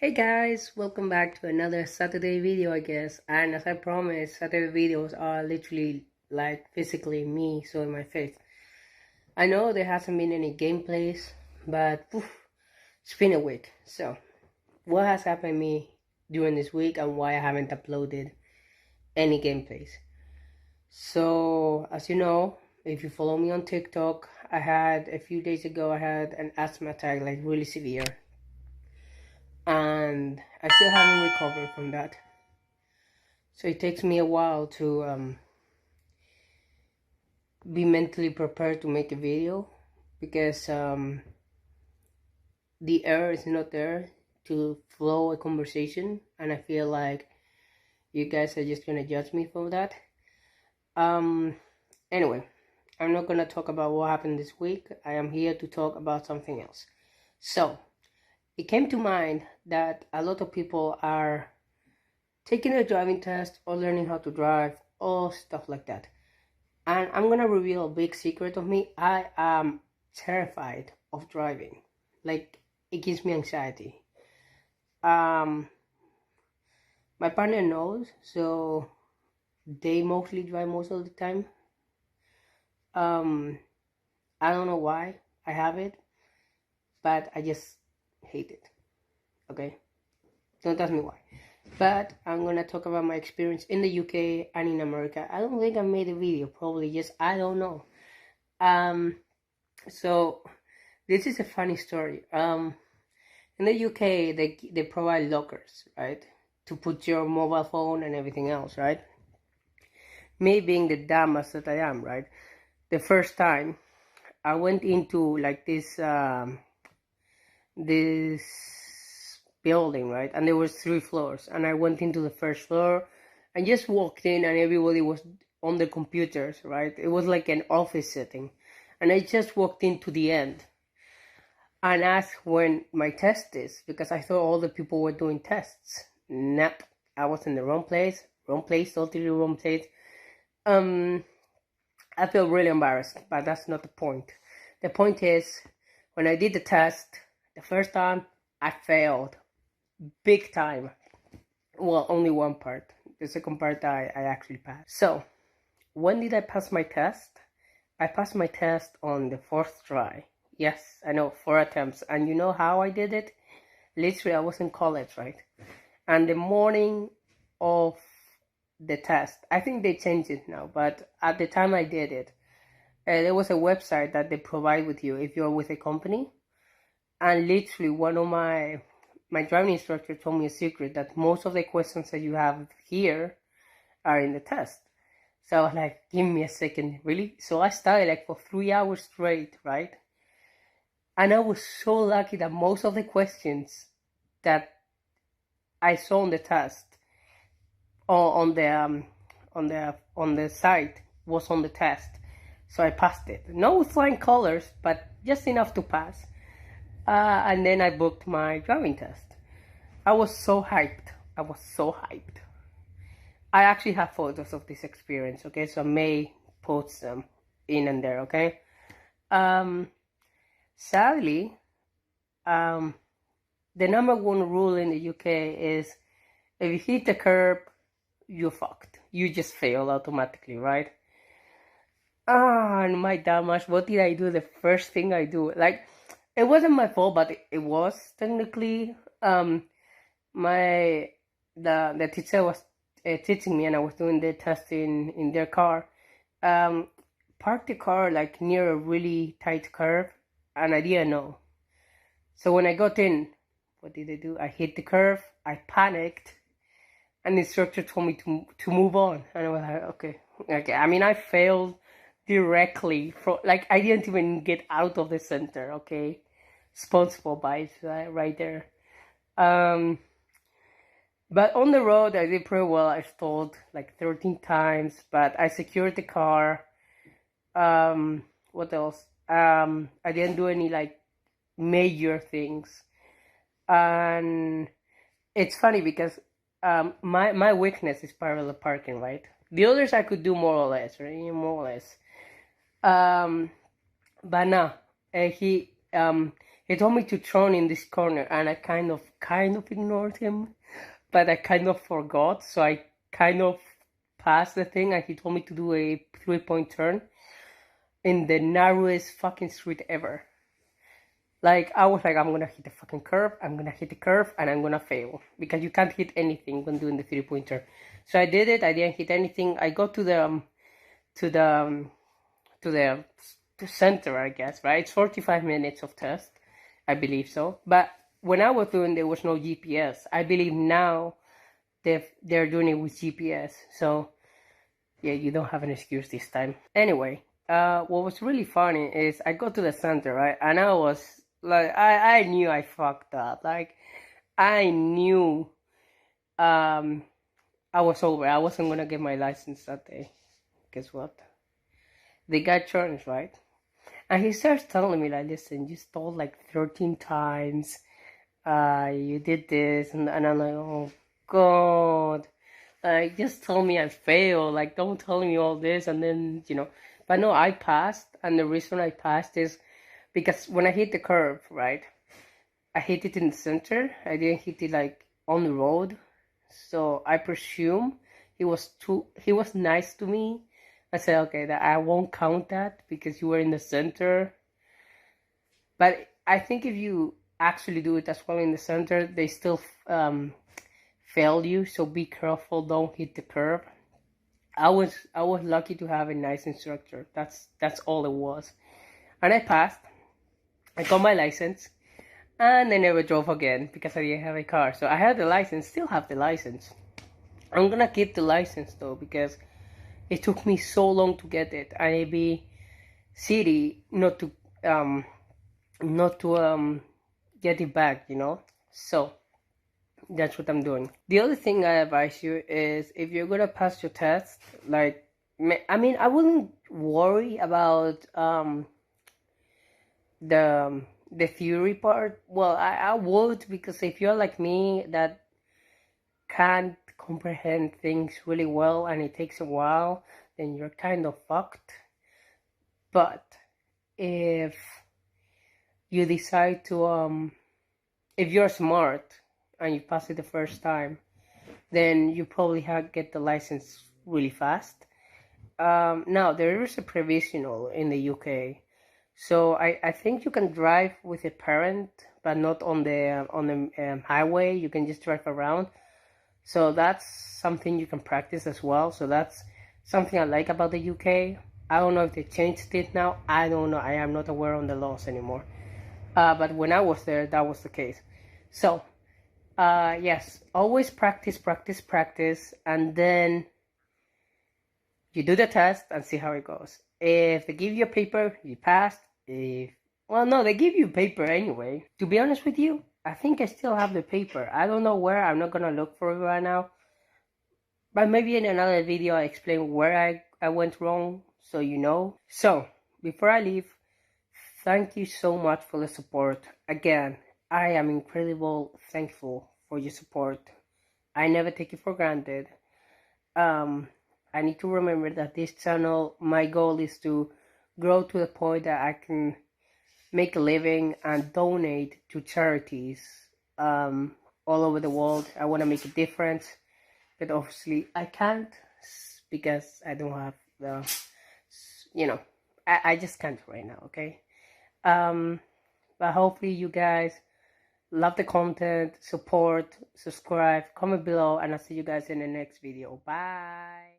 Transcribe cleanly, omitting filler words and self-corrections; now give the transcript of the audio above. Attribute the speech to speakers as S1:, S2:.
S1: Hey guys, welcome back to another Saturday video, I guess. And as I promised, Saturday videos are literally like physically me showing my face. I know there hasn't been any gameplays, but it's been a week. So, what has happened to me during this week and why I haven't uploaded any gameplays? So, as you know, if you follow me on TikTok, a few days ago, I had an asthma attack, like really severe. And I still haven't recovered from that. So it takes me a while to be mentally prepared to make a video because the air is not there to flow a conversation, and I feel like you guys are just gonna judge me for that. Anyway, I'm not gonna talk about what happened this week. I am here to talk about something else. So it came to mind that a lot of people are taking a driving test or learning how to drive or stuff like that. And I'm gonna reveal a big secret of me. I am terrified of driving. Like, it gives me anxiety. My partner knows, so they mostly drive most of the time. I don't know why I have it, but I just hate it. Okay? Don't ask me why. But I'm gonna talk about my experience in the UK and in America. I don't think I made a video, probably just I don't know. So this is a funny story. In the UK they provide lockers, right? To put your mobile phone and everything else, right? Me being the dumbass that I am, right? The first time I went into like this building, right? And there was 3 floors, and I went into the first floor and just walked in, and everybody was on the computers, right? It was like an office setting, and I just walked into the end and asked when my test is, because I thought all the people were doing tests. Nope, I was in the wrong place, totally wrong place. I feel really embarrassed, but that's not the point. The point is, when I did the test the first time, I failed big time. Well, only one part. The second part I actually passed. So, when did I pass my test? I passed my test on the 4th try. Yes, I know, 4 attempts. And you know how I did it? Literally, I was in college, right? And the morning of the test, I think they changed it now, but at the time I did it, there was a website that they provide with you if you're with a company. And literally, one of my driving instructor told me a secret, that most of the questions that you have here are in the test. So I was like, give me a second, really? So I started like for 3 hours straight, right? And I was so lucky that most of the questions that I saw on the test on the site was on the test. So I passed it. Not with flying colors, but just enough to pass. And then I booked my driving test. I was so hyped. I actually have photos of this experience, okay? So I may post them in and there, okay? Sadly, the number one rule in the UK is if you hit the curb, you're fucked. You just fail automatically, right? And my dumbass, what did I do? The first thing I do, like, it wasn't my fault, but it was technically. The teacher was teaching me, and I was doing the test in their car. Parked the car like near a really tight curve, and I didn't know. So when I got in, what did I do? I hit the curve. I panicked, and the instructor told me to move on, and I was like, okay. I mean, I failed directly from, like, I didn't even get out of the center. Okay, responsible bias right there. But on the road, I did pretty well. I stalled like 13 times, but I secured the car. What else? I didn't do any like major things. And it's funny because my weakness is parallel parking, right? The others I could do more or less, right? More or less. But no, he He told me to turn in this corner, and I kind of ignored him, but I kind of forgot, so I kind of passed the thing, and he told me to do a 3-point turn in the narrowest fucking street ever. Like, I was like, I'm gonna hit the fucking curve, I'm gonna hit the curve, and I'm gonna fail. Because you can't hit anything when doing the 3-point turn. So I did it, I didn't hit anything. I got to the center, I guess, right? It's 45 minutes of test, I believe so. But when I was doing, there was no GPS. I believe now they're doing it with GPS. So yeah, you don't have an excuse this time. Anyway, what was really funny is I got to the center, right? And I was like, I knew I fucked up. Like, I knew I was over. I wasn't gonna get my license that day. Guess what? They got charged, right? And he starts telling me, like, listen, you stole like 13 times. You did this. And I'm like, oh, God. Like, just tell me I failed. Like, don't tell me all this. And then, But no, I passed. And the reason I passed is because when I hit the curve, right, I hit it in the center. I didn't hit it, like, on the road. So I presume he was nice to me. I said, okay, that I won't count that because you were in the center. But I think if you actually do it as well in the center, they still fail you. So be careful, don't hit the curve. I was lucky to have a nice instructor. That's all it was. And I passed. I got my license. And I never drove again because I didn't have a car. So I had the license, still have the license. I'm gonna keep the license though because it took me so long to get it. And it'd be city not to get it back, So that's what I'm doing. The other thing I advise you is if you're gonna pass your test, like, I mean, I wouldn't worry about the theory part. Well, I would, because if you're like me that can't comprehend things really well and it takes a while, then you're kind of fucked. But if you decide to if you're smart and you pass it the first time, then you probably get the license really fast. Now there is a provisional in the UK, so I think you can drive with a parent, but not on the highway. You can just drive around. So that's something you can practice as well. So that's something I like about the UK. I don't know if they changed it now. I don't know. I am not aware of the laws anymore. But when I was there, that was the case. So, yes, always practice, practice, practice, and then you do the test and see how it goes. If they give you a paper, you passed. Well, no, they give you paper anyway. To be honest with you, I think I still have the paper. I don't know where. I'm not gonna look for it right now. But maybe in another video I explain where I went wrong, so you know. So, before I leave, thank you so much for the support. Again, I am incredibly thankful for your support. I never take it for granted. I need to remember that this channel, my goal is to grow to the point that I can make a living and donate to charities all over the world. I want to make a difference, but obviously I can't because I don't have the, I just can't right now, okay? But hopefully you guys love the content, support, subscribe, comment below, and I'll see you guys in the next video. Bye!